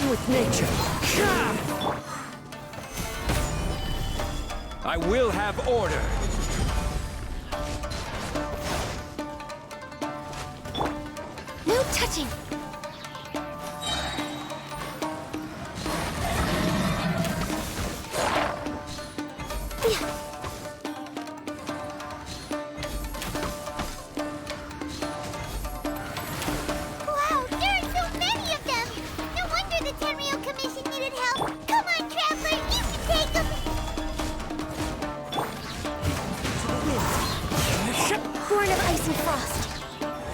one with nature. I will have order. No touching. Wow, there are so many of them! No wonder the Tenryou Commission needed help! Come on, Traveler, you can take them! Born of ice and frost.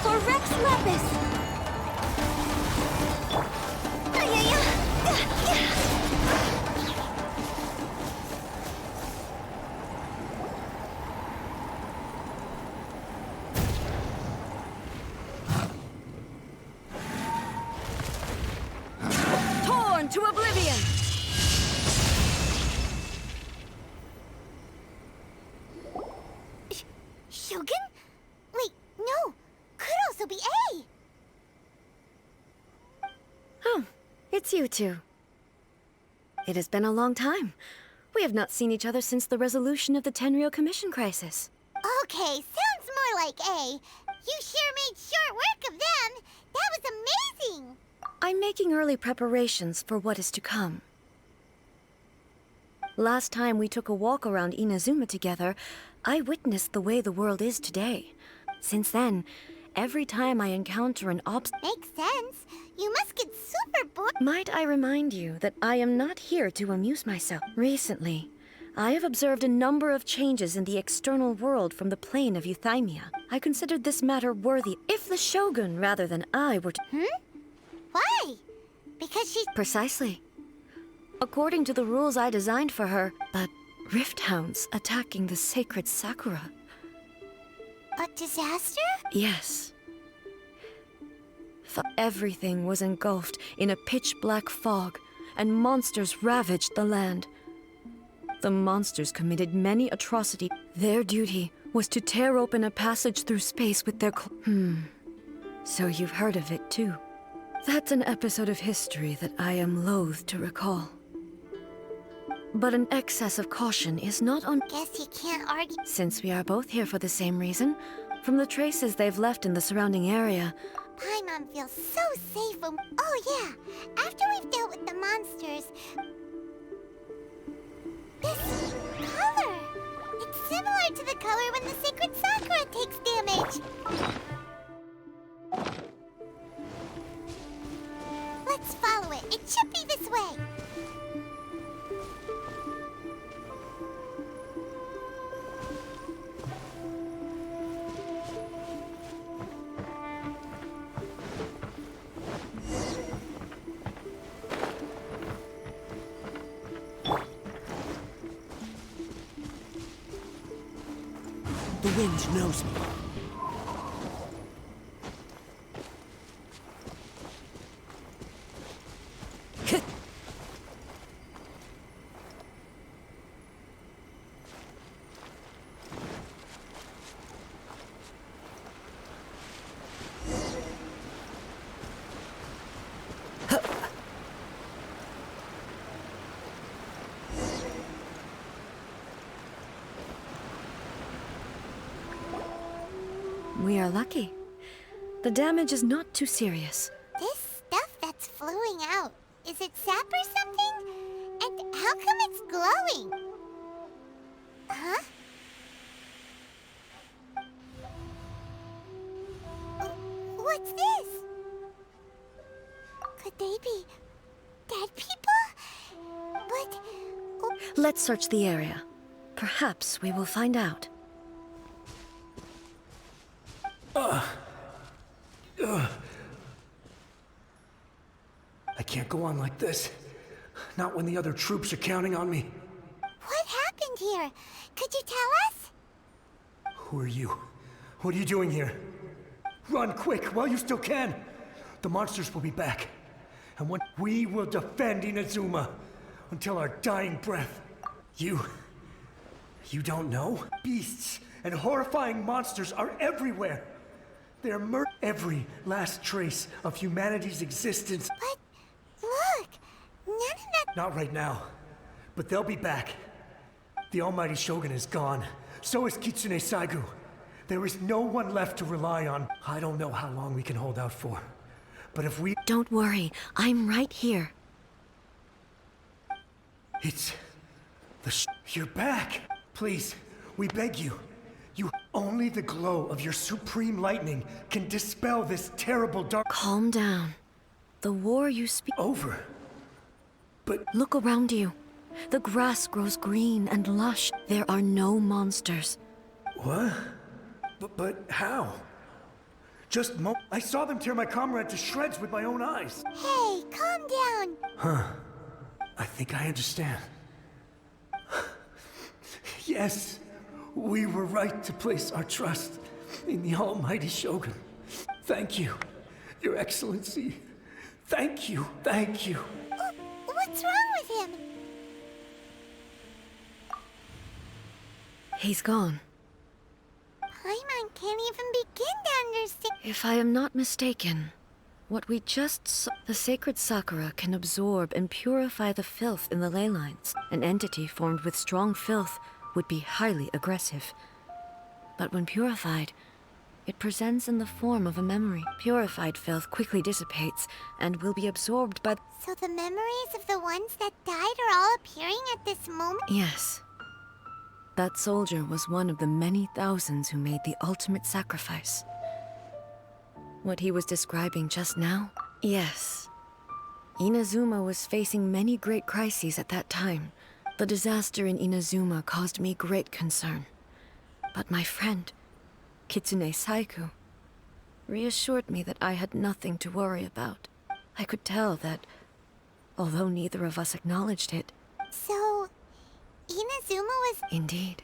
For Rex Lapis. Torn to oblivion! Shogun? Wait, no! Could also be A! Oh, it's you two. It has been a long time. We have not seen each other since the resolution of the Tenryou Commission crisis. Okay, sounds more like A. You sure made short work of them! That was amazing! I'm making early preparations for what is to come. Last time we took a walk around Inazuma together, I witnessed the way the world is today. Since then, every time I encounter an obstacle... Makes sense. You must get super bored. Might I remind you that I am not here to amuse myself. Recently, I have observed a number of changes in the external world from the plane of Euthymia. I considered this matter worthy if the Shogun rather than I were to... Why? Because she's... Precisely. According to the rules I designed for her, but rift hounds attacking the sacred Sakura. a disaster? Yes. Everything was engulfed in a pitch-black fog, and monsters ravaged the land. The monsters committed many atrocities. Their duty was to tear open a passage through space with their So you've heard of it too. That's an episode of history that I am loath to recall. But an excess of caution is not on... Guess you can't argue. Since we are both here for the same reason, from the traces they've left in the surrounding area... Paimon feels so safe when... Oh yeah, after we've dealt with the monsters... This color! It's similar to the color when the sacred Sakura takes damage! Let's follow it. It should be this way. The wind knows me. We are lucky. The damage is not too serious. This stuff that's flowing out, is it sap or something? And how come it's glowing? Huh? What's this? Could they be dead people? But... Let's search the area. Perhaps we will find out. I can't go on like this. Not when the other troops are counting on me. What happened here? Could you tell us? Who are you? What are you doing here? Run quick while you still can. The monsters will be back. And when we will defend Inazuma until our dying breath. You don't know? Beasts and horrifying monsters are everywhere. They're every last trace of humanity's existence. But Look! None of that... Not right now. But they'll be back. The Almighty Shogun is gone. So is Kitsune Saigu. There is no one left to rely on. I don't know how long we can hold out for. But if we... Don't worry, I'm right here. It's... You're back! Please, we beg you. Only the glow of your supreme lightning can dispel this terrible dark... Calm down. The war you speak... Over. But... Look around you. The grass grows green and lush. There are no monsters. What? But how? I saw them tear my comrade to shreds with my own eyes. Hey, calm down! Huh. I think I understand. Yes, we were right to place our trust in the Almighty Shogun. Thank you, Your Excellency. Thank you, thank you. What's wrong with him? He's gone. Paimon can't even begin to understand. If I am not mistaken, what we just saw, the sacred Sakura can absorb and purify the filth in the ley lines. An entity formed with strong filth would be highly aggressive. But when purified, it presents in the form of a memory. Purified filth quickly dissipates and will be absorbed by... So the memories of the ones that died are all appearing at this moment? Yes. That soldier was one of the many thousands who made the ultimate sacrifice. What he was describing just now? Yes. Inazuma was facing many great crises at that time. The disaster in Inazuma caused me great concern. But my friend, Kitsune Saigu, reassured me that I had nothing to worry about. I could tell that, although neither of us acknowledged it... So... Inazuma was... Indeed.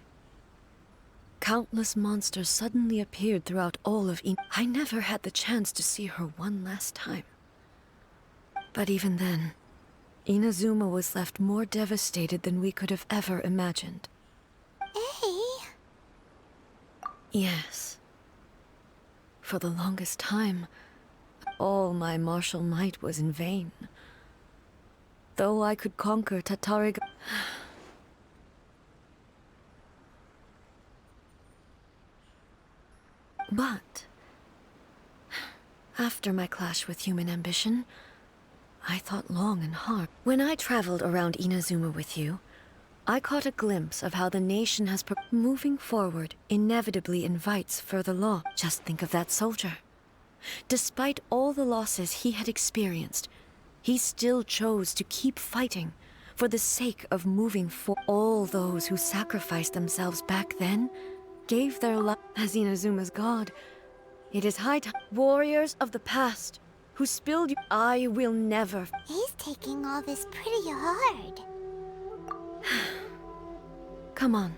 Countless monsters suddenly appeared throughout all of I never had the chance to see her one last time. But even then, Inazuma was left more devastated than we could have ever imagined. Hey? Yes. For the longest time, all my martial might was in vain. Though I could conquer Tatariga... But, after my clash with human ambition, I thought long and hard. When I traveled around Inazuma with you, I caught a glimpse of how the nation has moving forward inevitably invites further loss. Just think of that soldier. Despite all the losses he had experienced, he still chose to keep fighting for the sake of moving forward. All those who sacrificed themselves back then gave their life as Inazuma's god. It is high time. Warriors of the past, who spilled you. I will never... He's taking all this pretty hard. Come on.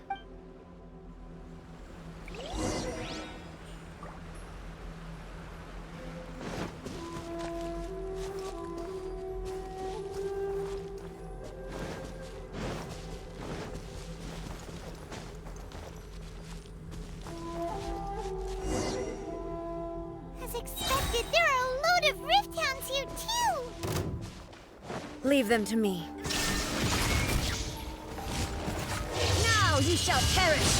As expected, there are a load of Rift Hounds here too! Leave them to me. Now you shall perish!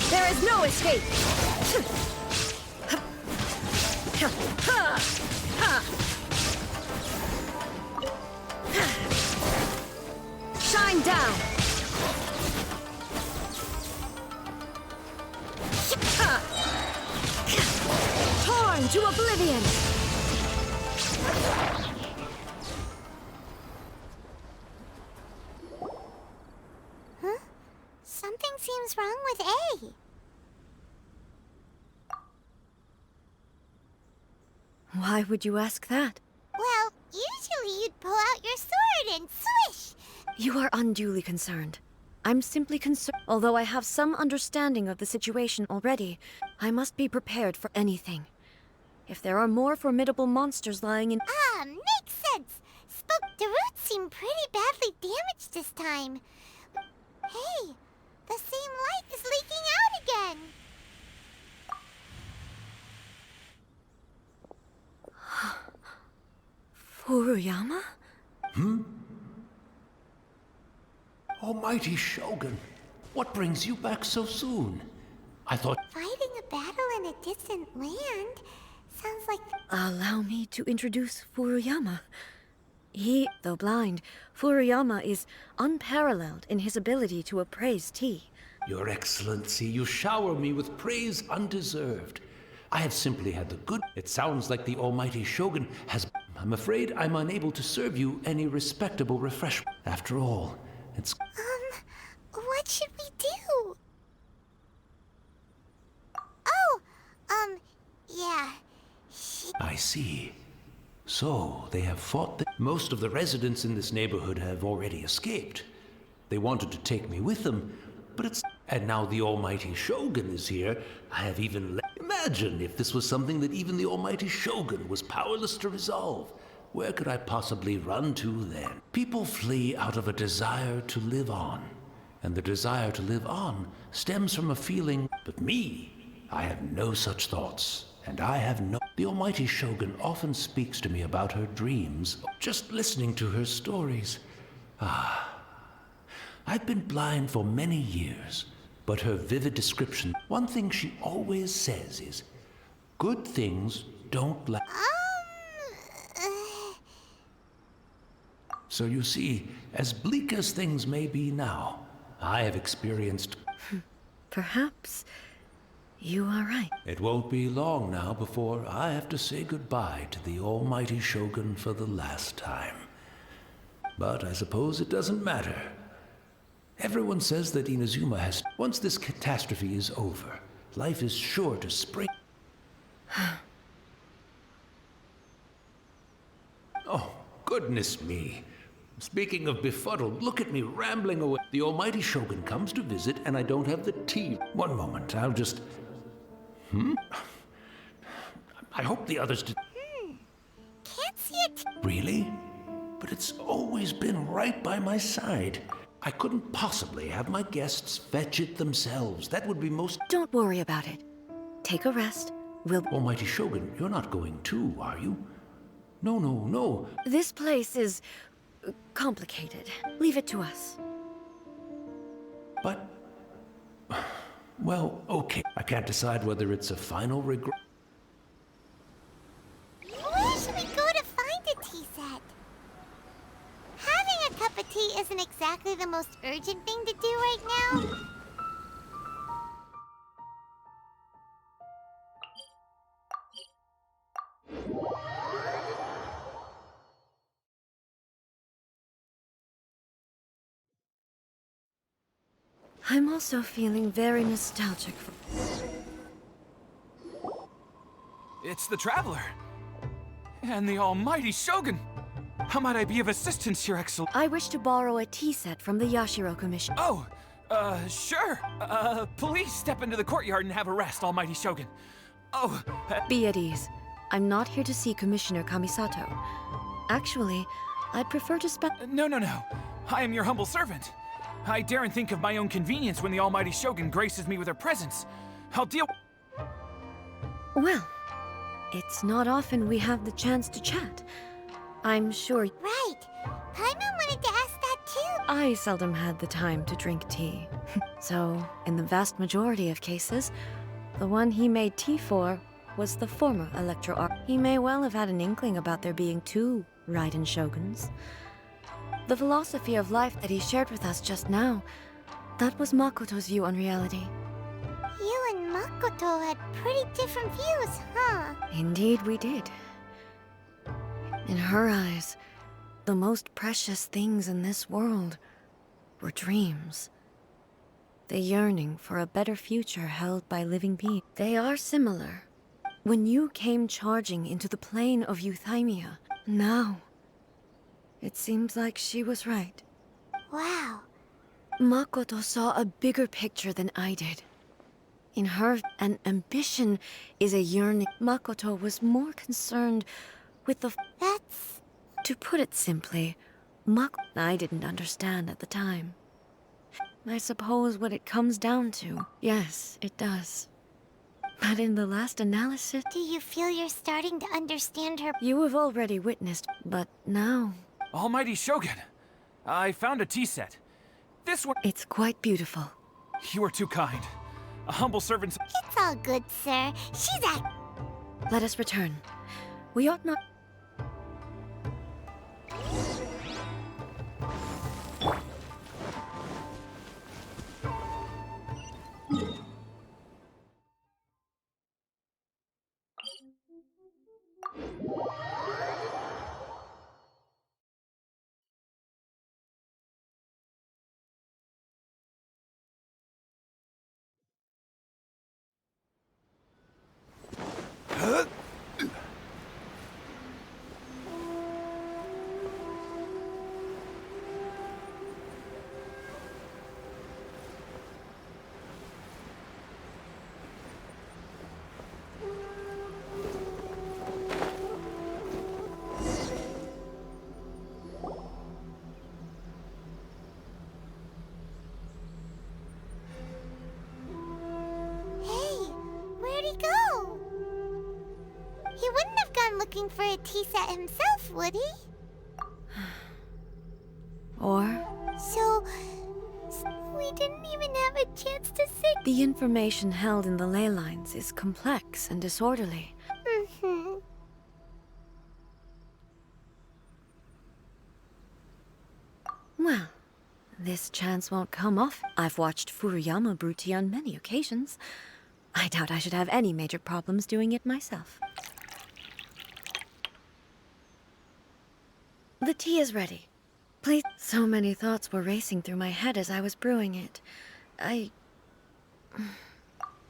There is no escape! Shine down! Torn to oblivion! Huh? Something seems wrong with A. Why would you ask that? Well, usually you'd pull out your sword and swish! You are unduly concerned. I'm simply concerned. Although I have some understanding of the situation already, I must be prepared for anything. If there are more formidable monsters lying in... Ah, makes sense! The roots seem pretty badly damaged this time. Hey, The same light is leaking out again. Furuyama? Almighty Shogun, what brings you back so soon? I thought... Fighting a battle in a distant land? Sounds like... Allow me to introduce Furuyama. Though blind, Furuyama is unparalleled in his ability to appraise tea. Your Excellency, you shower me with praise undeserved. I have simply had the good... It sounds like the Almighty Shogun has... I'm afraid I'm unable to serve you any respectable refreshment. After all, it's... what should we do? Oh, yeah. I see. So, they have fought Most of the residents in this neighborhood have already escaped. They wanted to take me with them, but it's... And now the Almighty Shogun is here. I have even... Imagine if this was something that even the Almighty Shogun was powerless to resolve. Where could I possibly run to then? People flee out of a desire to live on. And the desire to live on stems from a feeling... But me, I have no such thoughts. And I have no... The Almighty Shogun often speaks to me about her dreams. Just listening to her stories. I've been blind for many years, but her vivid description... One thing she always says is, good things don't last. So you see, as bleak as things may be now, I have experienced... Perhaps you are right. It won't be long now before I have to say goodbye to the Almighty Shogun for the last time. But I suppose it doesn't matter. Everyone says that Inazuma has... Once this catastrophe is over, life is sure to spring... Oh, goodness me. Speaking of befuddled, look at me rambling away. The Almighty Shogun comes to visit and I don't have the tea. One moment, I'll just... I hope the others did... Can't see it. Really? But it's always been right by my side. I couldn't possibly have my guests fetch it themselves. That would be most... Don't worry about it. Take a rest. We'll... Almighty Shogun, you're not going too, are you? No, no, no. This place is... complicated. Leave it to us. But... Well, okay. I can't decide whether it's a final regret... Where should we go to find a tea set? Having a cup of tea isn't exactly the most urgent thing to do right now. I'm also feeling very nostalgic for... It's the Traveler! And the Almighty Shogun! How might I be of assistance, Your Excellency? I wish to borrow a tea set from the Yashiro Commission. Oh, sure. Please step into the courtyard and have a rest, Almighty Shogun. Oh, Be at ease. I'm not here to see Commissioner Kamisato. Actually, I'd prefer to spend... no. I am your humble servant. I daren't think of my own convenience when the Almighty Shogun graces me with her presence. I'll deal... Well, it's not often we have the chance to chat. I'm sure... Right. Paimon wanted to ask that too. I seldom had the time to drink tea. So, in the vast majority of cases, the one he made tea for was the former Electro Art. He may well have had an inkling about there being two Raiden Shoguns. The philosophy of life that he shared with us just now, that was Makoto's view on reality. You and Makoto had pretty different views, huh? Indeed we did. In her eyes, the most precious things in this world were dreams. The yearning for a better future held by living beings. They are similar. When you came charging into the plane of Euthymia, now, it seems like she was right. Wow. Makoto saw a bigger picture than I did. In her, an ambition is a yearning. Makoto was more concerned with the... That's... To put it simply, I didn't understand at the time. I suppose what it comes down to. Yes, it does. But in the last analysis, Do you feel you're starting to understand her? you have already witnessed, but now Almighty Shogun, I found a tea set. This one. it's quite beautiful. You are too kind. A humble servant's. It's all good, sir. She's at. Let us return. We ought not. Hey, where'd he go? He wouldn't have gone looking for a tea set himself, would he? Or So we didn't even have a chance to say. the information held in the ley lines is complex and disorderly. Mm-hmm. Well, this chance won't come off. I've watched Furuyama brew tea on many occasions. I doubt I should have any major problems doing it myself. The tea is ready. Please. So many thoughts were racing through my head as I was brewing it.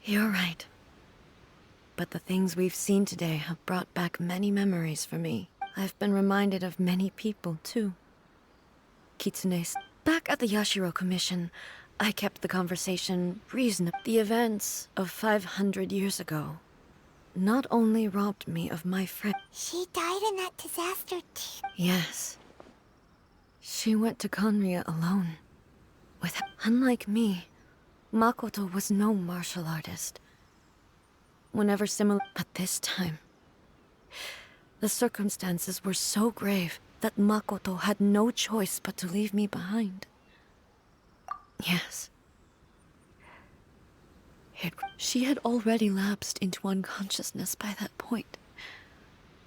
You're right. But the things we've seen today have brought back many memories for me. I've been reminded of many people, too. Kitsune's. Back at the Yashiro Commission, I kept the conversation reasonable. The events of 500 years ago not only robbed me of my friend. She died in that disaster too. Yes. She went to Konria alone. Unlike me, Makoto was no martial artist. Whenever similar. But this time, the circumstances were so grave that Makoto had no choice but to leave me behind. Yes. She had already lapsed into unconsciousness by that point.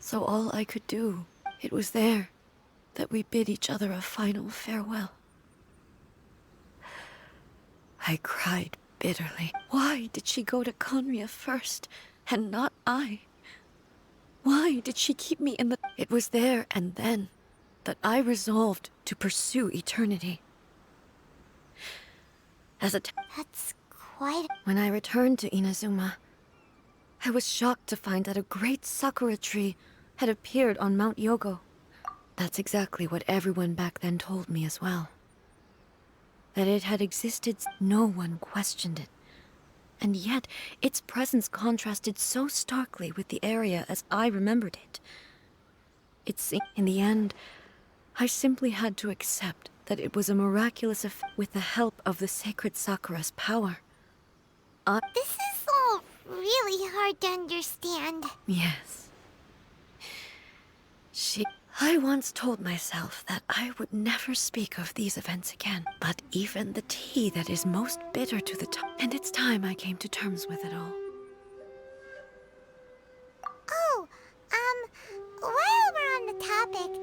So all I could do, it was there that we bid each other a final farewell. I cried bitterly. Why did she go to Konria first, and not I? Why did she keep me in the... It was there and then that I resolved to pursue eternity. That's quite. When I returned to Inazuma, I was shocked to find that a great sakura tree had appeared on Mount Yogo. That's exactly what everyone back then told me as well. That it had existed, no one questioned it. And yet, its presence contrasted so starkly with the area as I remembered it. In the end, I simply had to accept that it was a miraculous effect with the help of the sacred Sakura's power. This is all really hard to understand. Yes. I once told myself that I would never speak of these events again. But even the tea that is most bitter to the top. And it's time I came to terms with it all. Oh, while we're on the topic,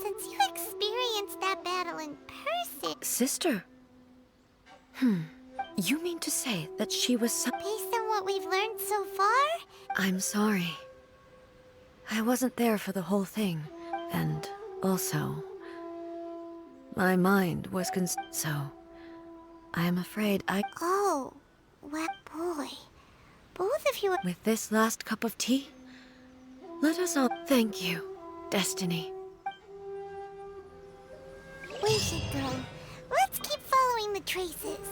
since you experienced that battle in person, Sister? You mean to say that she was based on what we've learned so far, I'm sorry. I wasn't there for the whole thing. And also, my mind was so I am afraid oh, well, boy, both of you. With this last cup of tea, let us all thank you, Destiny. We should go. Let's keep following the traces.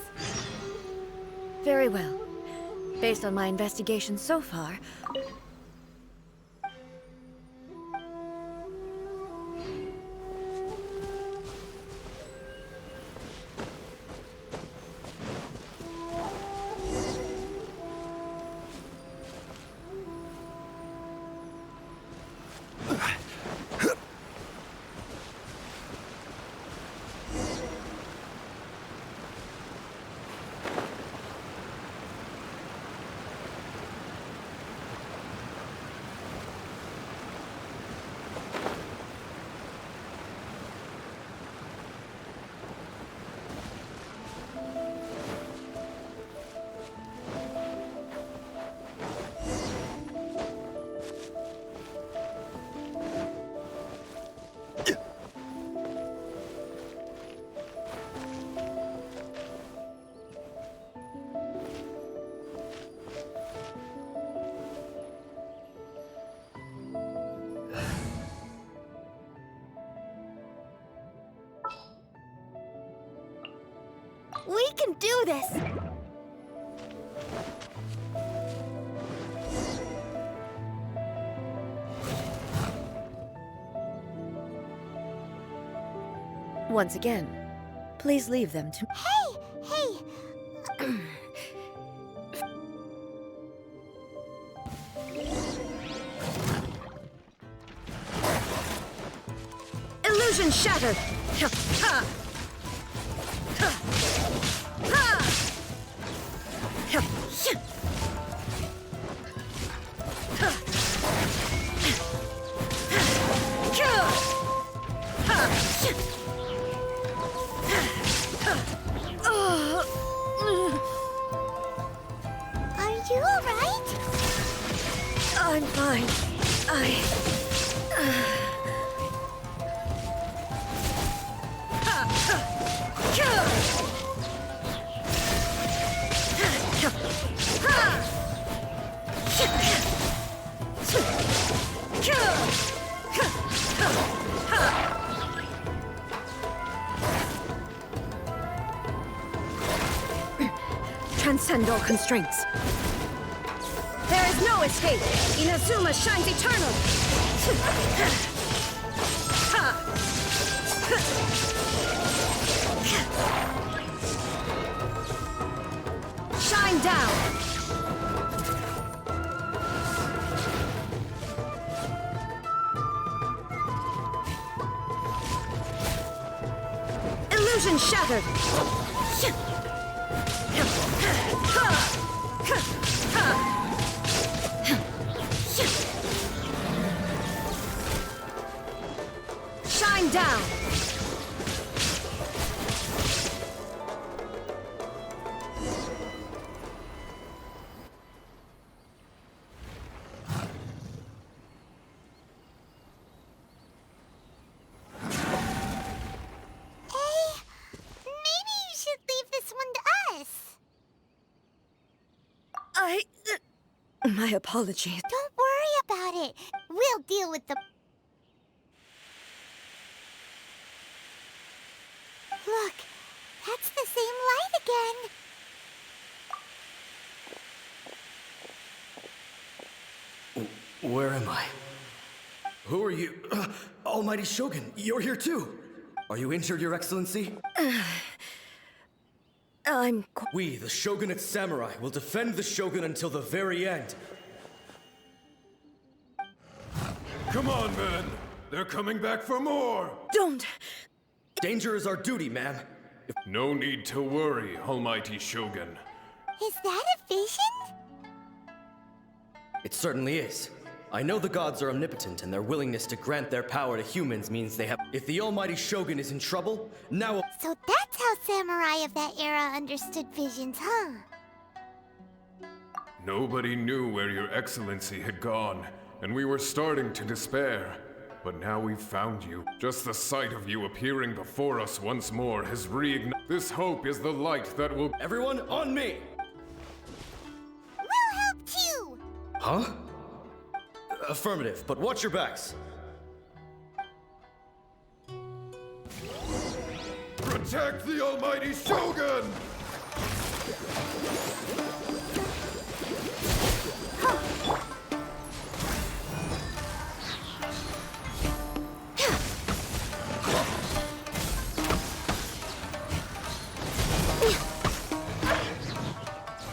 Very well. Based on my investigation so far, We can do this! Once again, please leave them to... Hey! Illusion shattered! Ha! Ha! Ha! Ha! Ha! Are you alright? I'm fine. Transcend all constraints. There is no escape! Inazuma shines eternal! Shine down! Illusion shattered! Shine down! Maybe you should leave this one to us. My apologies. Don't worry about it. We'll deal with the... Look, that's the same light again. Where am I? Who are you? Almighty Shogun, you're here too! Are you injured, Your Excellency? We, the Shogunate Samurai, will defend the Shogun until the very end. Come on, men! They're coming back for more! Don't! Danger is our duty, ma'am. No need to worry, Almighty Shogun. Is that a vision? It certainly is. I know the gods are omnipotent, and their willingness to grant their power to humans means they have... If the Almighty Shogun is in trouble, now... So that's how samurai of that era understood visions, huh? Nobody knew where Your Excellency had gone, and we were starting to despair. But now we've found you. Just the sight of you appearing before us once more has reignited. This hope is the light that will... Everyone, on me! We'll help too! Huh? Affirmative, but watch your backs. Protect the Almighty Shogun!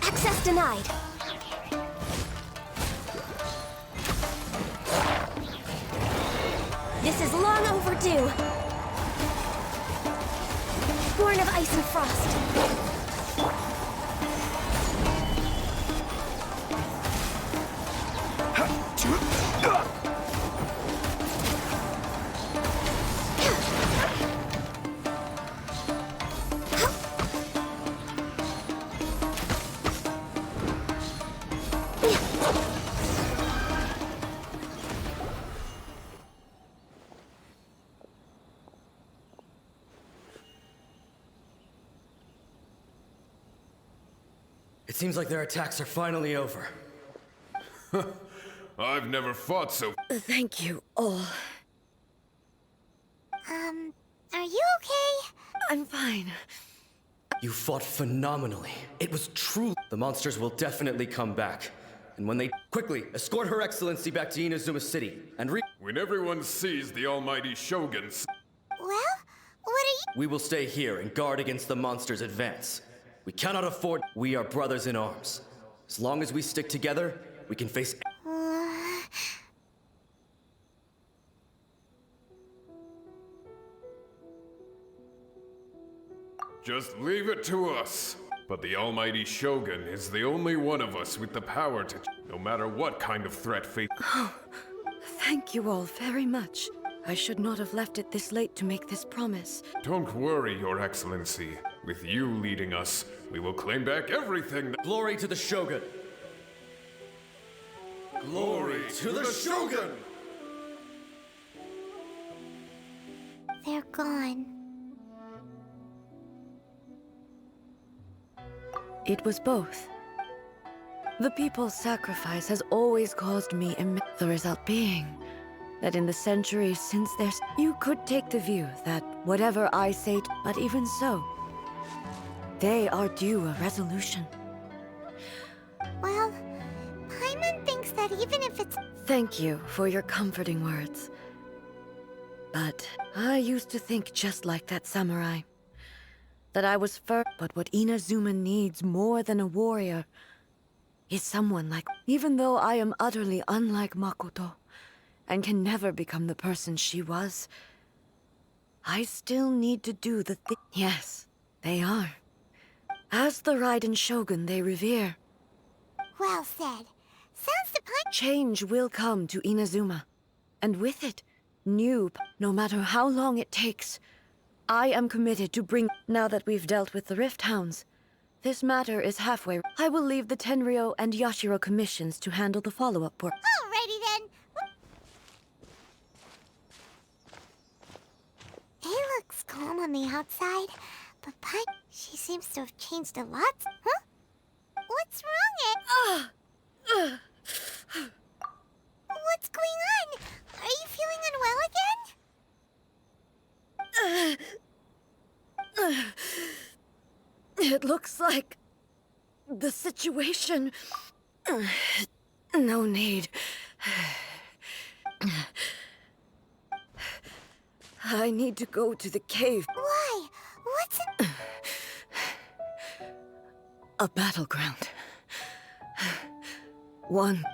Access denied. This is long overdue. Born of ice and frost. It seems like their attacks are finally over. I've never fought so... Thank you all. Are you okay? I'm fine. You fought phenomenally. It was true. The monsters will definitely come back. And when they quickly escort Her Excellency back to Inazuma City and when everyone sees the almighty Shoguns. Well, what are you? we will stay here and guard against the monsters' advance. We cannot afford. We are brothers in arms. As long as we stick together, we can face. Just leave it to us. But the almighty Shogun is the only one of us with the power to, no matter what kind of threat fate. Thank you all very much. I should not have left it this late to make this promise. Don't worry, Your Excellency. With you leading us, we will claim back everything. Glory to the Shogun! Glory to the Shogun! They're gone. It was both. The people's sacrifice has always caused me the result being that in the centuries since you could take the view that whatever I say, but even so, they are due a resolution. Well, Paimon thinks that even if it's... Thank you for your comforting words. But I used to think just like that samurai. That I was first, but what Inazuma needs more than a warrior is someone like... Even though I am utterly unlike Makoto, and can never become the person she was, I still need to do the thing. Yes, they are. As the Raiden Shogun they revere. Well said. Sounds to Paimon... Change will come to Inazuma. And with it, no matter how long it takes. I am committed to bring... Now that we've dealt with the Rift Hounds, this matter is halfway. I will leave the Tenryo and Yashiro commissions to handle the follow-up work. Alrighty then. It looks calm on the outside, but she seems to have changed a lot. Huh? What's wrong, Ed? What's going on? Are you feeling unwell again? It looks like the situation... No need. I need to go to the cave. Why? What's it? A battleground. One.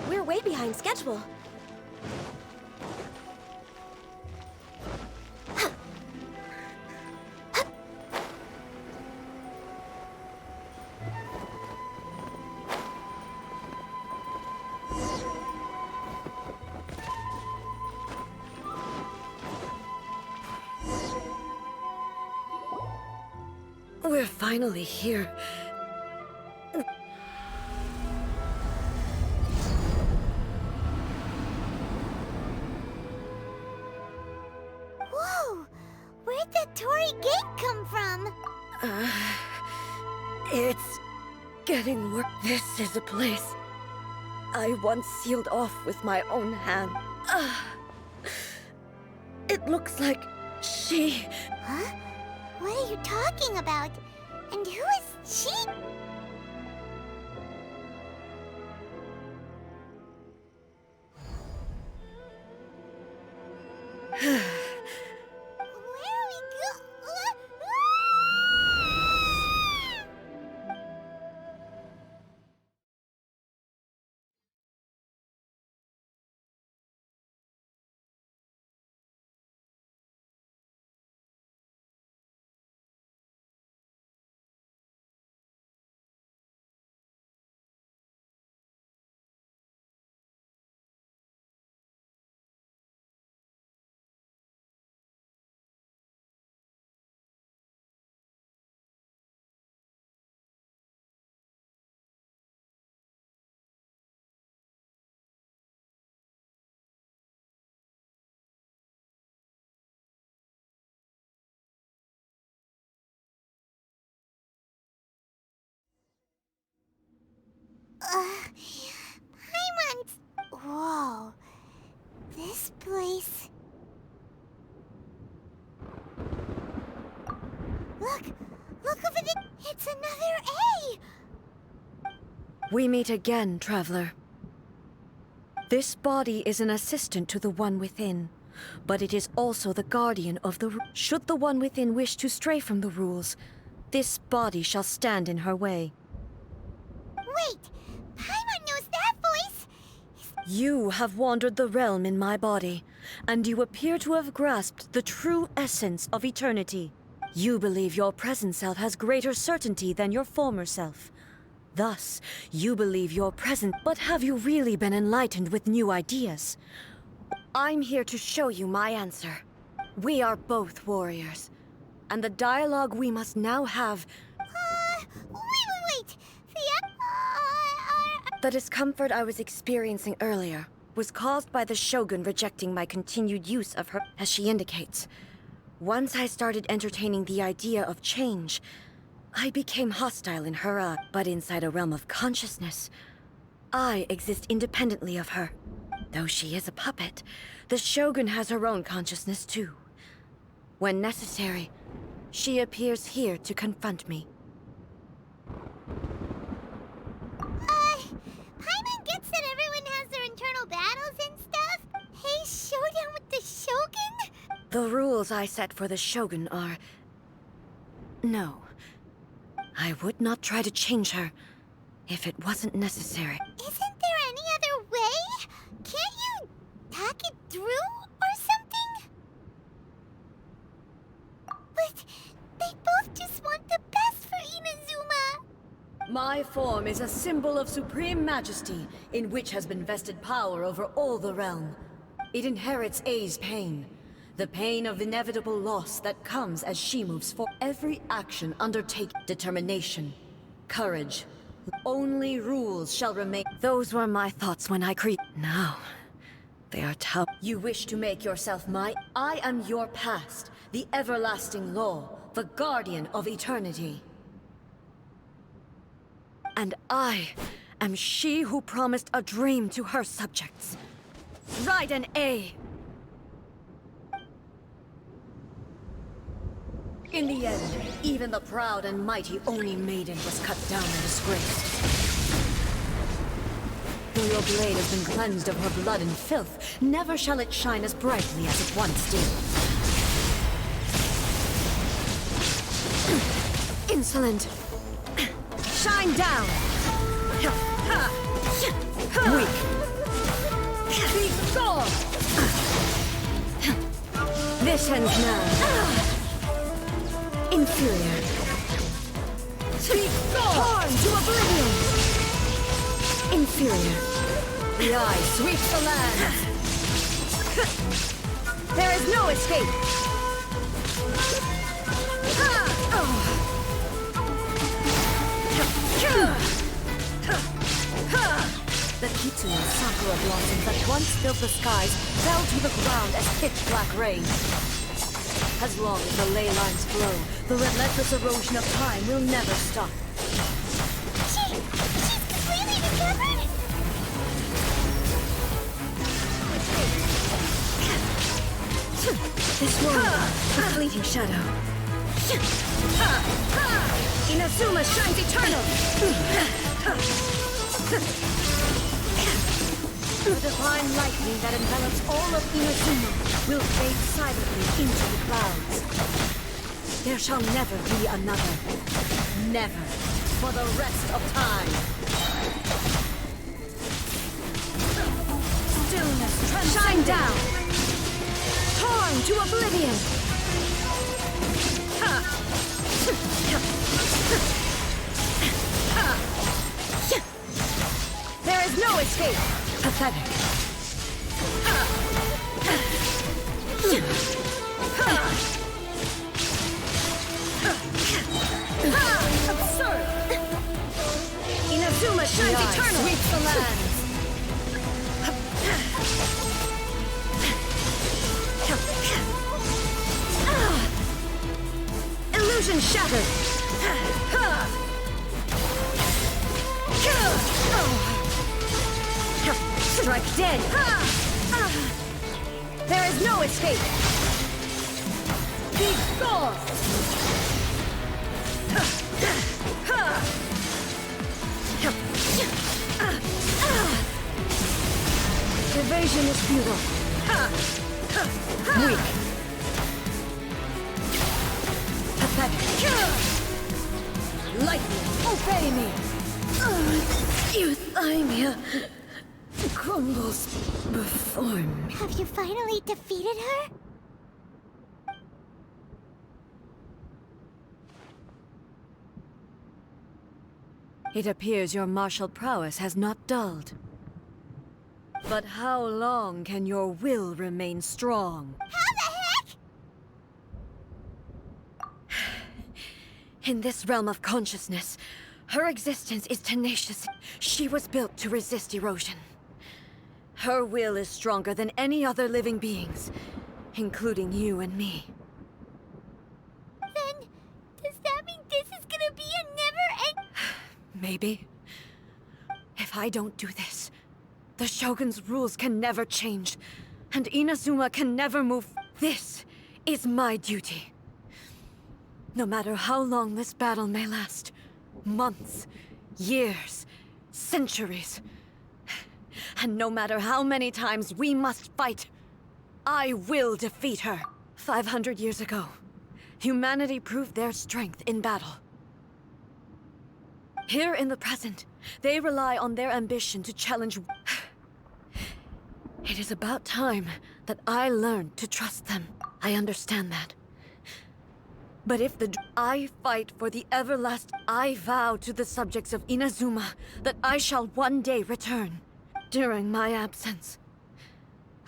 We're way behind schedule. We're finally here. Whoa! Where'd the Torii Gate come from? It's getting worse. This is a place I once sealed off with my own hand. It looks like she... Huh? What are you talking about? And who is she? Paimon's... Whoa. This place... Look! Look over the... It's another A! We meet again, traveler. This body is an assistant to the one within, but it is also the guardian of the... Should the one within wish to stray from the rules, this body shall stand in her way. Wait! Paimon knows that voice! You have wandered the realm in my body, and you appear to have grasped the true essence of eternity. You believe your present self has greater certainty than your former self. Thus, you believe your present, but have you really been enlightened with new ideas? I'm here to show you my answer. We are both warriors, and the dialogue we must now have... Wait! The discomfort I was experiencing earlier was caused by the Shogun rejecting my continued use of her, as she indicates. Once I started entertaining the idea of change, I became hostile in her eyes. But inside a realm of consciousness, I exist independently of her. Though she is a puppet, the Shogun has her own consciousness too. When necessary, she appears here to confront me. Paimon gets that everyone has their internal battles and stuff. Hey, showdown with the Shogun? The rules I set for the Shogun are... No. I would not try to change her if it wasn't necessary. Isn't there any other way? Can't you talk it through or something? But they both just want the best for Inazuma. My form is a symbol of supreme majesty, in which has been vested power over all the realm. It inherits A's pain. The pain of inevitable loss that comes as she moves forward. Every action undertake determination, courage. Only rules shall remain. Those were my thoughts when I created. Now, they are tough. You wish to make yourself my... I am your past, the everlasting law, the guardian of eternity. And I am she who promised a dream to her subjects. Raiden A. In the end, even the proud and mighty Oni Maiden was cut down and disgraced. Though your blade has been cleansed of her blood and filth, never shall it shine as brightly as it once did. Insolent! Shine down! Weak! Be gone! This ends now. Inferior. Be torn to oblivion! Inferior. The eye sweeps the land. There is no escape! The Kitsune sakura blossoms that once filled the skies fell to the ground as pitch-black rain. As long as the ley lines flow, the relentless erosion of time will never stop. She's completely recovered? This one, a fleeting shadow. Inazuma shines eternal! The divine lightning that envelops all of Inazuma will fade silently into the clouds. There shall never be another. Never. For the rest of time. Stillness transcendent. Shine down! Torn to oblivion! There is no escape! Pathetic. Absurd! Inazuma shines eternal! Sweeps the land. Illusion shattered! Strike dead! There is no escape! Be gone! Evasion is futile. Weak. Pathetic. Lightning, obey me! Euthymia crumbles before me. Have you finally defeated her? It appears your martial prowess has not dulled. But how long can your will remain strong? How the heck? In this realm of consciousness, her existence is tenacious. She was built to resist erosion. Her will is stronger than any other living being's, including you and me. Then, does that mean this is gonna be a never-end... Maybe. If I don't do this, the Shogun's rules can never change, and Inazuma can never move. This is my duty. No matter how long this battle may last, months, years, centuries, and no matter how many times we must fight, I will defeat her. 500 years ago, humanity proved their strength in battle. Here in the present, they rely on their ambition to challenge. It is about time that I learned to trust them. I understand that. But if I fight for the everlasting, I vow to the subjects of Inazuma that I shall one day return. During my absence,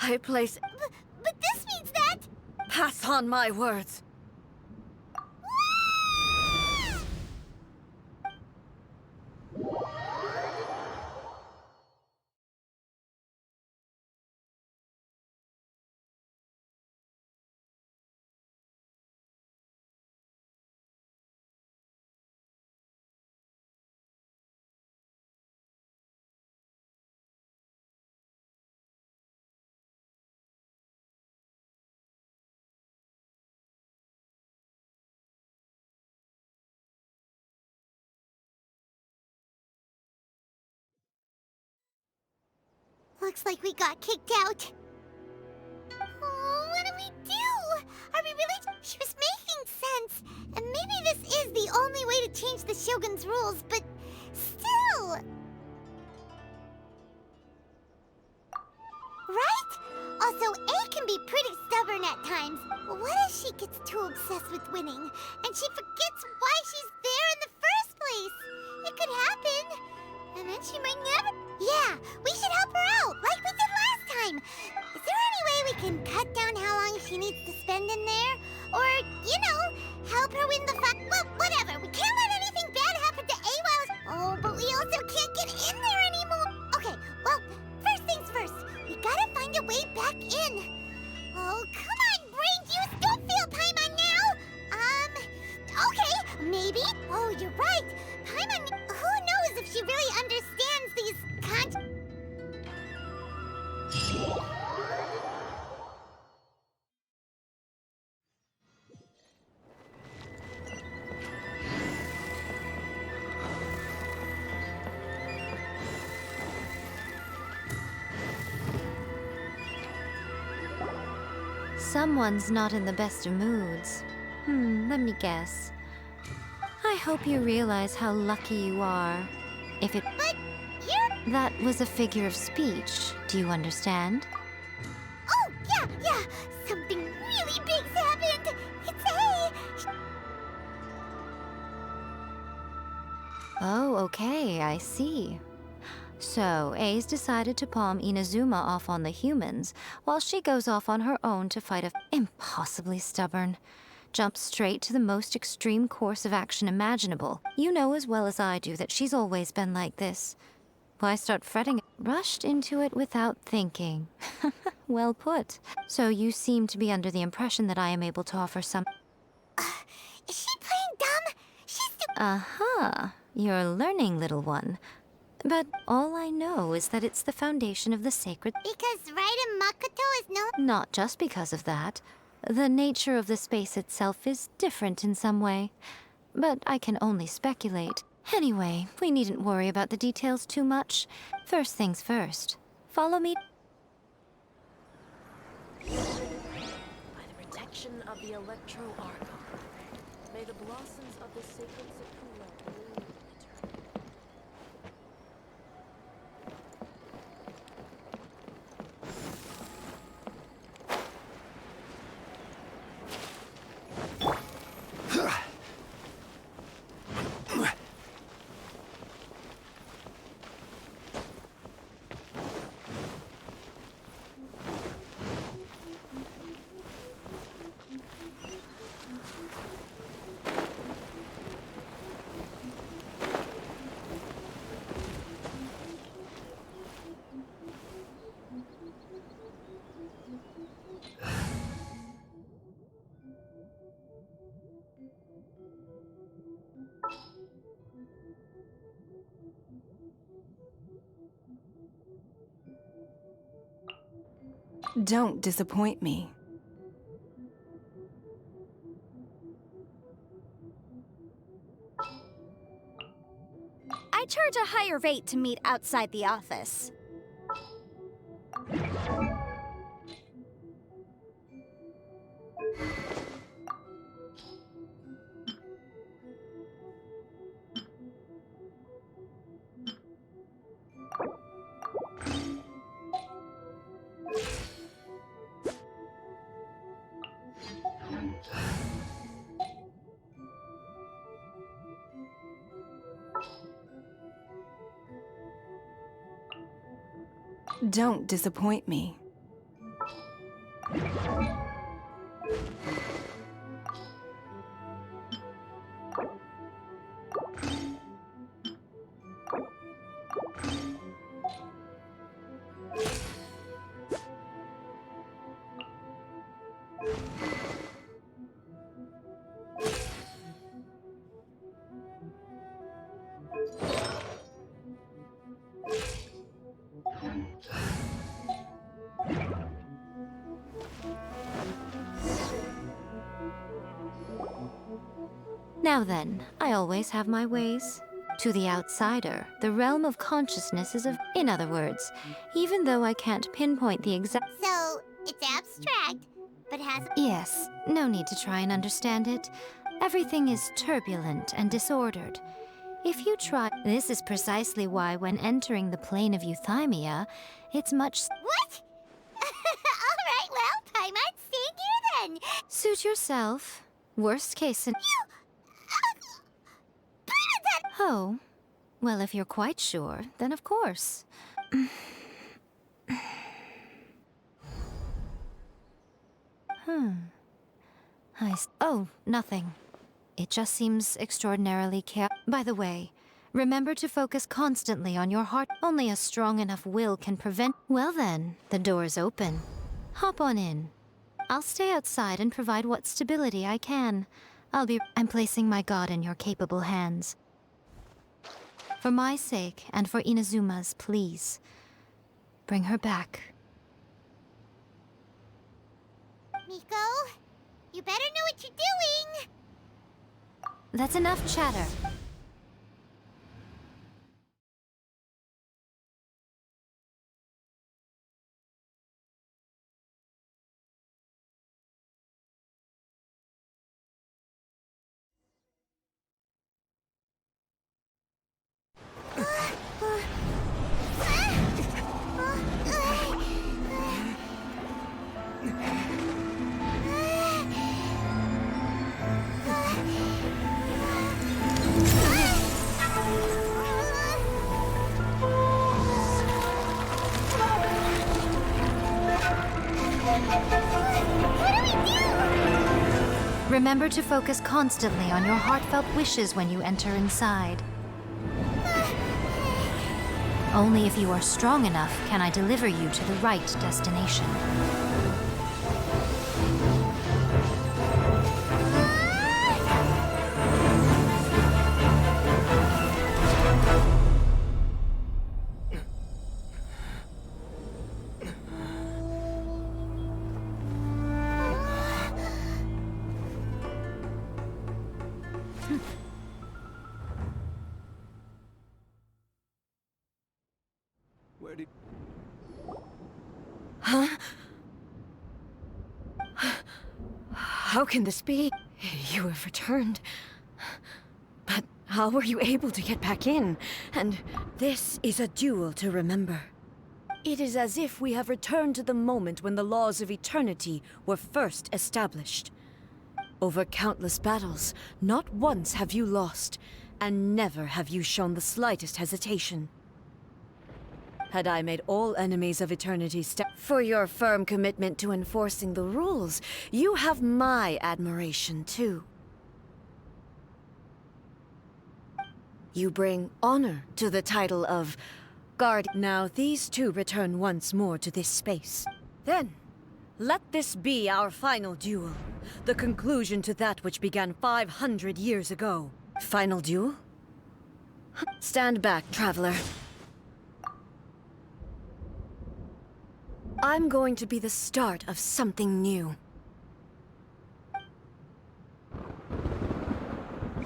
I place. But this means that... Pass on my words. Looks like we got kicked out. Oh, what do we do? Are we really... She was making sense. And maybe this is the only way to change the Shogun's rules, but still... Right? Also, A can be pretty stubborn at times. What if she gets too obsessed with winning, and she forgets why she's there in the first place? It could happen. And then she might never... Yeah, we should help her out, like we did last time. Is there any way we can cut down how long she needs to spend in there? Or, you know, help her win the fight? Well, whatever. We can't let anything bad happen to A while... Oh, but we also can't get in there anymore. Okay, well, first things first. We gotta find a way back in. Oh, come on, brain juice. Don't feel Paimon now. Okay, maybe. Oh, you're right. Paimon... Who knows if she really understands these Someone's not in the best of moods. Let me guess. I hope you realize how lucky you are. If it... But you're... That was a figure of speech. Do you understand? Oh, yeah. Something really big's happened. It's A. Oh, okay, I see. So, A's decided to palm Inazuma off on the humans, while she goes off on her own to fight a... Impossibly stubborn. Jumps straight to the most extreme course of action imaginable. You know as well as I do that she's always been like this. Why start fretting? Rushed into it without thinking. Well put. So you seem to be under the impression that I am able to offer some... Is she playing dumb? She's... You're learning, little one. But all I know is that it's the foundation of the sacred... Because Raiden Makoto is no... Not just because of that. The nature of the space itself is different in some way. But I can only speculate. Anyway, we needn't worry about the details too much. First things first. Follow me. By the protection of the Electro Archon, may the blossoms of the sacred Sakura bloom eternally. Don't disappoint me. I charge a higher rate to meet outside the office. Don't disappoint me. Now then, I always have my ways. To the outsider, the realm of consciousness is of... In other words, even though I can't pinpoint the exact... So, it's abstract, but has... Yes, no need to try and understand it. Everything is turbulent and disordered. If you try... This is precisely why when entering the plane of euthymia, it's much... What? Alright, well, I might stay here then. Suit yourself. Worst case in... Oh, well, if you're quite sure, then of course. Oh, nothing. It just seems extraordinarily By the way, remember to focus constantly on your heart. Only a strong enough will can prevent... Well then, the door's open. Hop on in. I'll stay outside and provide what stability I can. I'm placing my god in your capable hands. For my sake, and for Inazuma's, please. Bring her back. Miko, you better know what you're doing! That's enough chatter. Remember to focus constantly on your heartfelt wishes when you enter inside. Only if you are strong enough can I deliver you to the right destination. Where did... Huh? How can this be? You have returned. But how were you able to get back in? And this is a duel to remember. It is as if we have returned to the moment when the laws of eternity were first established. Over countless battles, not once have you lost, and never have you shown the slightest hesitation. Had I made all enemies of eternity step for your firm commitment to enforcing the rules, you have my admiration too. You bring honor to the title of Guard. Now these two return once more to this space. Then, let this be our final duel. The conclusion to that which began 500 years ago. Final duel? Stand back, traveler. I'm going to be the start of something new.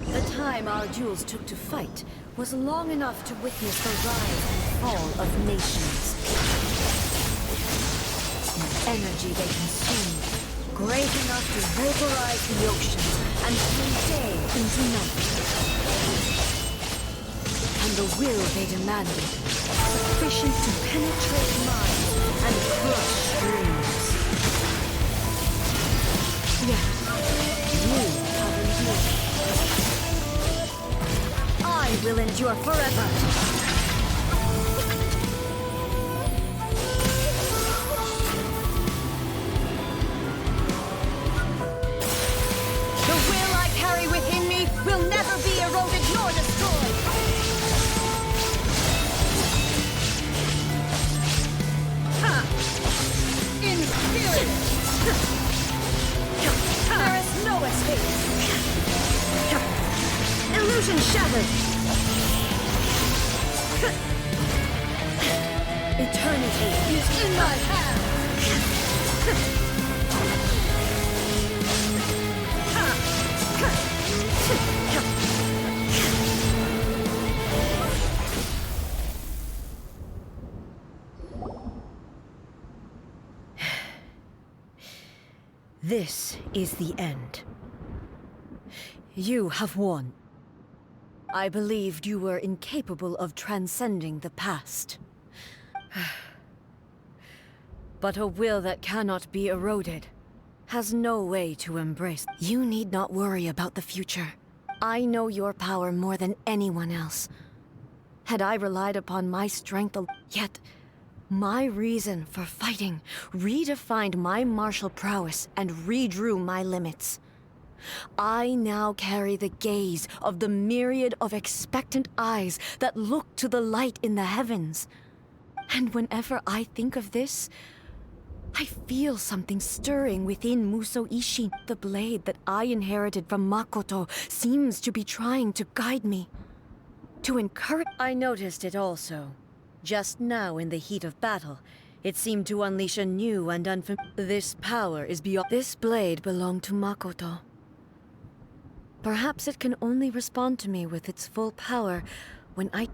The time our duels took to fight was long enough to witness the rise and fall of nations. The energy they consumed, great enough to vaporize the oceans and turn day into night. And the will they demanded, sufficient to penetrate minds and crush dreams. Yet, you have endured. I will endure forever. The will I carry within me will never be eroded nor destroyed. Inferior! There is no escape! Illusion shattered! Eternity is in my hands! This is the end. You have won. I believed you were incapable of transcending the past. But a will that cannot be eroded has no way to embrace. You need not worry about the future. I know your power more than anyone else. Had I relied upon my strength, yet my reason for fighting redefined my martial prowess and redrew my limits. I now carry the gaze of the myriad of expectant eyes that look to the light in the heavens. And whenever I think of this, I feel something stirring within Musou Ishin. The blade that I inherited from Makoto seems to be trying to guide me, to encourage. I noticed it also. Just now in the heat of battle, it seemed to unleash a new and unfamiliar. This power is beyond. This blade belonged to Makoto. Perhaps it can only respond to me with its full power when I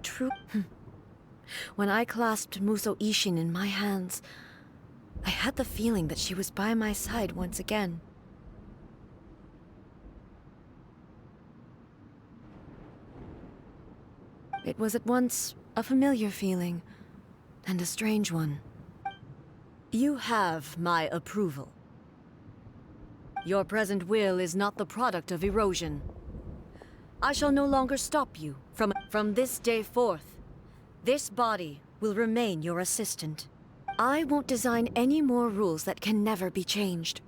When I clasped Musou Ishin in my hands, I had the feeling that she was by my side once again. It was at once a familiar feeling and a strange one. You have my approval. Your present will is not the product of erosion. I shall no longer stop you. From this day forth, this body will remain your assistant. I won't design any more rules that can never be changed.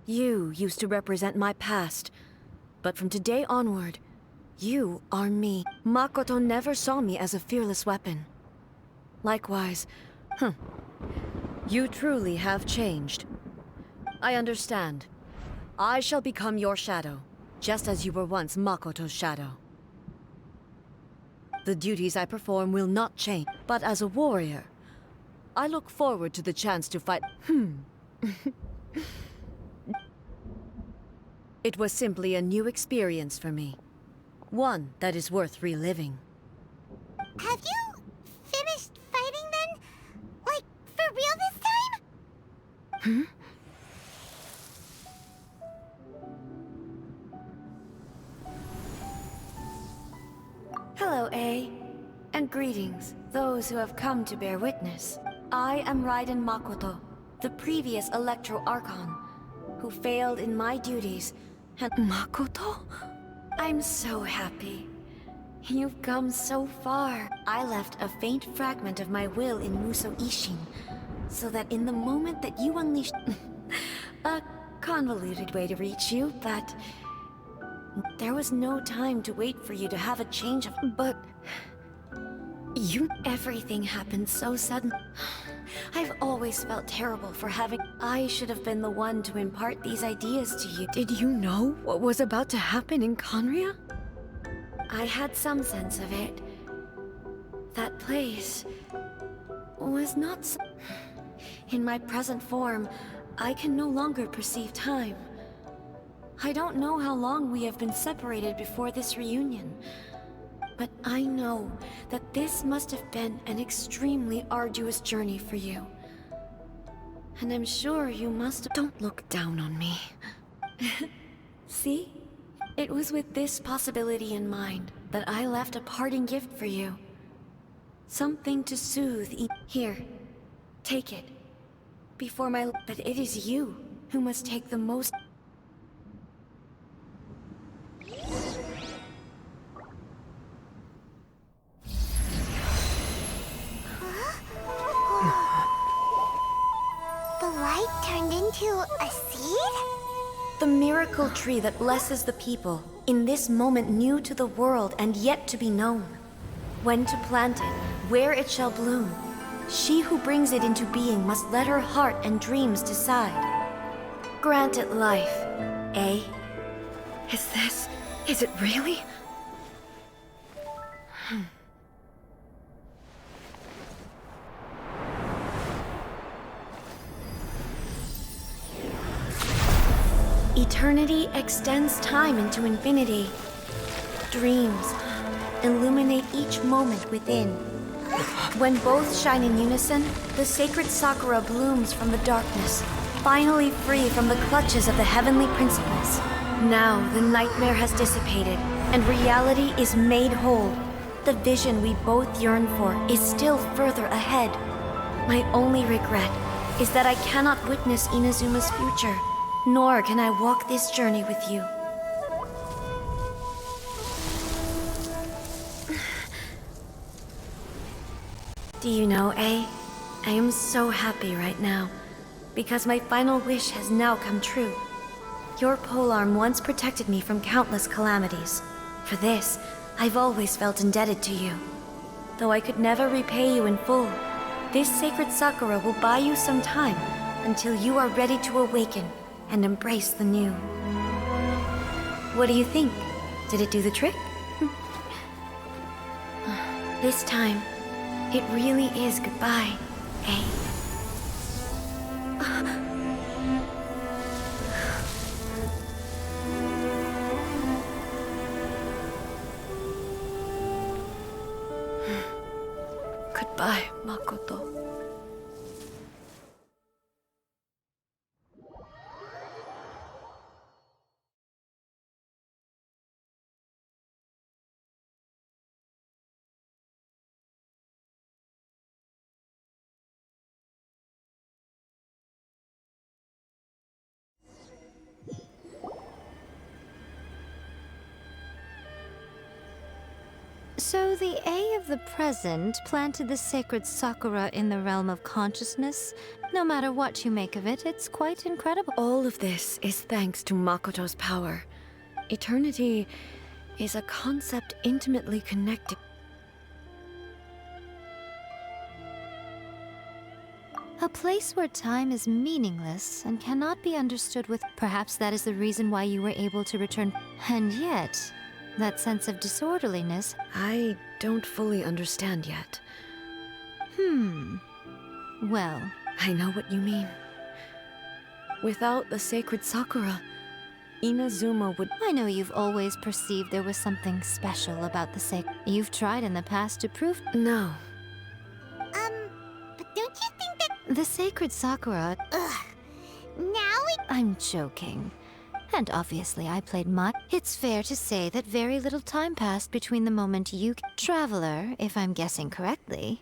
You used to represent my past, but from today onward, you are me. Makoto never saw me as a fearless weapon. Likewise, you truly have changed. I understand. I shall become your shadow, just as you were once Makoto's shadow. The duties I perform will not change, but as a warrior, I look forward to the chance to fight. It was simply a new experience for me. One that is worth reliving. Have you finished fighting then? Like, for real this time? Hello, A. And greetings, those who have come to bear witness. I am Raiden Makoto, the previous Electro Archon, who failed in my duties, and— Makoto? I'm so happy. You've come so far. I left a faint fragment of my will in Muso Ishin, so that in the moment that you unleashed— a convoluted way to reach you, but— there was no time to wait for you to have a change of— But— everything happened so sudden. I've always felt terrible for having— I should have been the one to impart these ideas to you. Did you know what was about to happen in Conria? I had some sense of it. That place was not so— In my present form, I can no longer perceive time. I don't know how long we have been separated before this reunion, but I know that this must have been an extremely arduous journey for you. And I'm sure you must— Don't look down on me. See? It was with this possibility in mind that I left a parting gift for you. Something to soothe Here, take it. Before my— But it is you who must take the most— The light turned into a seed? The miracle tree that blesses the people, in this moment new to the world and yet to be known. When to plant it, where it shall bloom. She who brings it into being must let her heart and dreams decide. Grant it life, eh? Is it really? Eternity extends time into infinity. Dreams illuminate each moment within. When both shine in unison, the sacred Sakura blooms from the darkness, finally free from the clutches of the heavenly principles. Now the nightmare has dissipated, and reality is made whole. The vision we both yearn for is still further ahead. My only regret is that I cannot witness Inazuma's future, nor can I walk this journey with you. Do you know, A? I am so happy right now, because my final wish has now come true. Your polearm once protected me from countless calamities. For this, I've always felt indebted to you. Though I could never repay you in full, this sacred Sakura will buy you some time until you are ready to awaken and embrace the new. What do you think? Did it do the trick? This time, it really is goodbye, eh? Goodbye, Makoto. So the A of the present planted the sacred Sakura in the realm of consciousness. No matter what you make of it, it's quite incredible. All of this is thanks to Makoto's power. Eternity is a concept intimately connected. A place where time is meaningless and cannot be understood with— Perhaps that is the reason why you were able to return. And yet, that sense of disorderliness— I don't fully understand yet. Well, I know what you mean. Without the sacred Sakura, Inazuma would... I know you've always perceived there was something special about the sacred. You've tried in the past to prove... No. But don't you think that... The sacred Sakura... Ugh. Now it... I'm joking. And obviously I played my... It's fair to say that very little time passed between the moment you... Traveler, if I'm guessing correctly,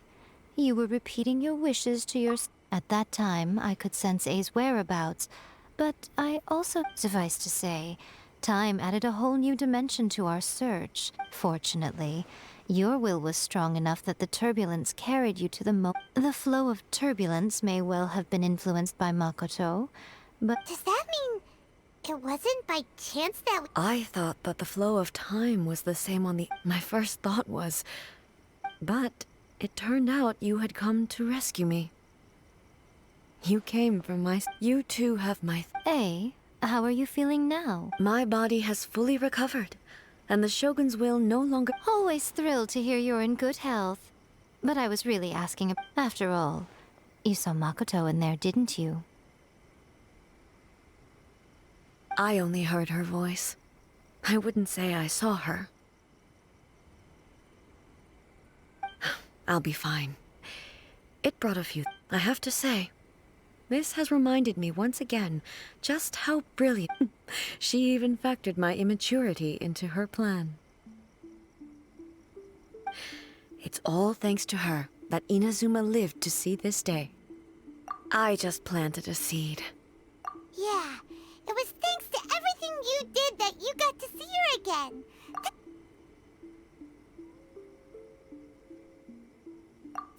you were repeating your wishes to your... At that time, I could sense A's whereabouts, but I also... Suffice to say, time added a whole new dimension to our search. Fortunately, your will was strong enough that the turbulence carried you to the The flow of turbulence may well have been influenced by Makoto, but... Does that mean it wasn't by chance that we... I thought that the flow of time was the same on the... My first thought was... But it turned out you had come to rescue me. You came from my... You too have my... A, how are you feeling now? My body has fully recovered, and the Shogun's will no longer... Always thrilled to hear you're in good health. But I was really asking... After all, you saw Makoto in there, didn't you? I only heard her voice. I wouldn't say I saw her. I'll be fine. It brought a few... I have to say, this has reminded me once again just how brilliant... She even factored my immaturity into her plan. It's all thanks to her that Inazuma lived to see this day. I just planted a seed. Yeah, it was thanks to everything you did that you got to see her again.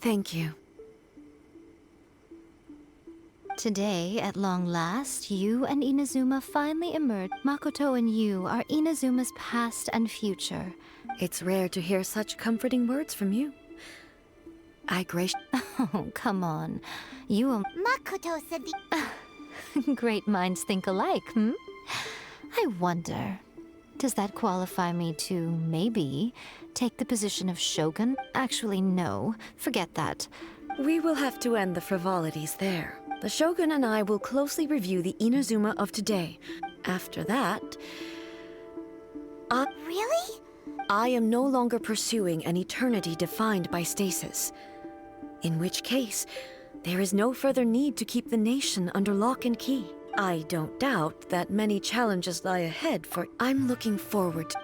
Thank you. Today, at long last, you and Inazuma finally emerged. Makoto and you are Inazuma's past and future. It's rare to hear such comforting words from you. Oh, come on. You Makoto said the... Great minds think alike, hmm? I wonder, does that qualify me to, maybe, take the position of Shogun? Actually, no. Forget that. We will have to end the frivolities there. The Shogun and I will closely review the Inazuma of today. After that... Really? I am no longer pursuing an eternity defined by stasis. In which case, there is no further need to keep the nation under lock and key. I don't doubt that many challenges lie ahead for... I'm looking forward to...